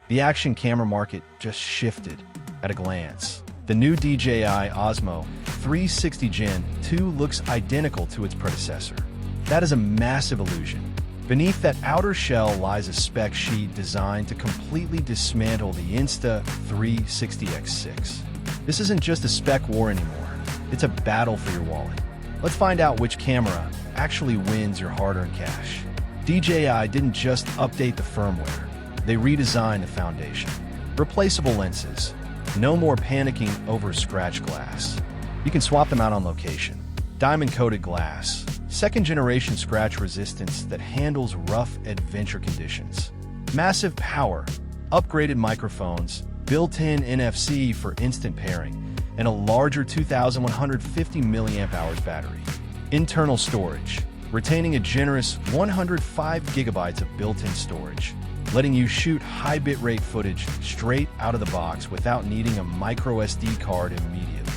The action camera market just shifted at a glance. The new DJI Osmo 360 Gen 2 looks identical to its predecessor. That is a massive illusion. Beneath that outer shell lies a spec sheet designed to completely dismantle the Insta360 X6. This isn't just a spec war anymore. It's a battle for your wallet. Let's find out which camera actually wins your hard-earned cash. DJI didn't just update the firmware. They redesigned the foundation. Replaceable lenses. No more panicking over scratch glass. You can swap them out on location. Diamond-coated glass. Second-generation scratch resistance that handles rough adventure conditions. Massive power. Upgraded microphones. Built-in NFC for instant pairing. And a larger 2,150 mAh battery. Internal storage. Retaining a generous 105 gigabytes of built-in storage, letting you shoot high bitrate footage straight out of the box without needing a micro SD card immediately.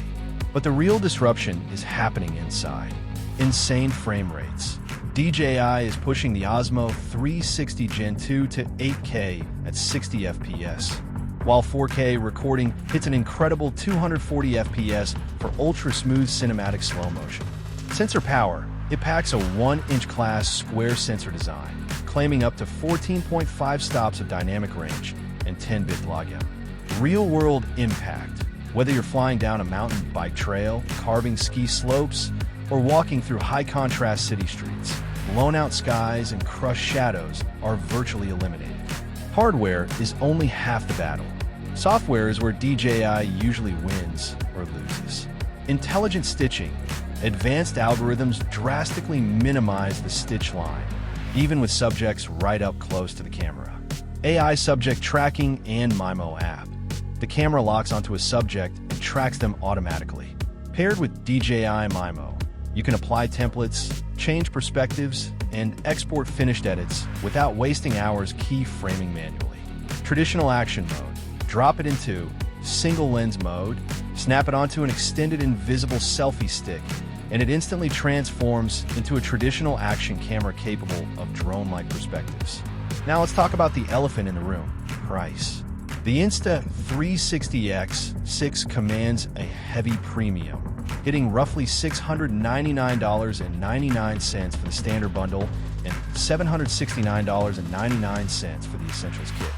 But the real disruption is happening inside. Insane frame rates. DJI is pushing the Osmo 360 Gen 2 to 8K at 60 FPS, while 4K recording hits an incredible 240 FPS for ultra-smooth cinematic slow motion. Sensor power. It packs a 1-inch class square sensor design, claiming up to 14.5 stops of dynamic range and 10-bit login. Real-world impact. Whether you're flying down a mountain bike trail, carving ski slopes, or walking through high-contrast city streets, blown-out skies and crushed shadows are virtually eliminated. Hardware is only half the battle. Software is where DJI usually wins or loses. Intelligent stitching. Advanced algorithms drastically minimize the stitch line, even with subjects right up close to the camera. AI subject tracking and MIMO app. The camera locks onto a subject and tracks them automatically. Paired with DJI MIMO, you can apply templates, change perspectives, and export finished edits without wasting hours keyframing manually. Traditional action mode. Drop it into single lens mode, snap it onto an extended invisible selfie stick, and it instantly transforms into a traditional action camera capable of drone-like perspectives. Now let's talk about the elephant in the room, price. The Insta360 X6 commands a heavy premium, hitting roughly $699.99 for the standard bundle and $769.99 for the Essentials kit.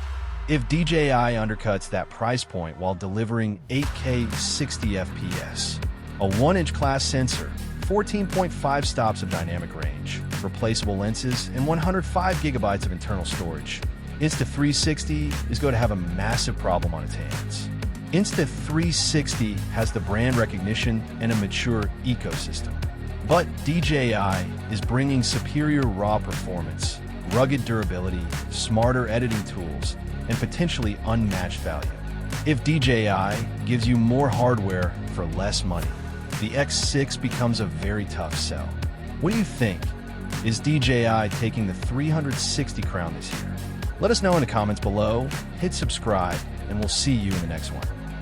If DJI undercuts that price point while delivering 8K 60 FPS, a 1-inch class sensor, 14.5 stops of dynamic range, replaceable lenses, and 105 gigabytes of internal storage, Insta360 is going to have a massive problem on its hands. Insta360 has the brand recognition and a mature ecosystem. But DJI is bringing superior raw performance, rugged durability, smarter editing tools, and potentially unmatched value. If DJI gives you more hardware for less money, the X6 becomes a very tough sell. What do you think? Is DJI taking the 360 crown this year? Let us know in the comments below, hit subscribe, and we'll see you in the next one.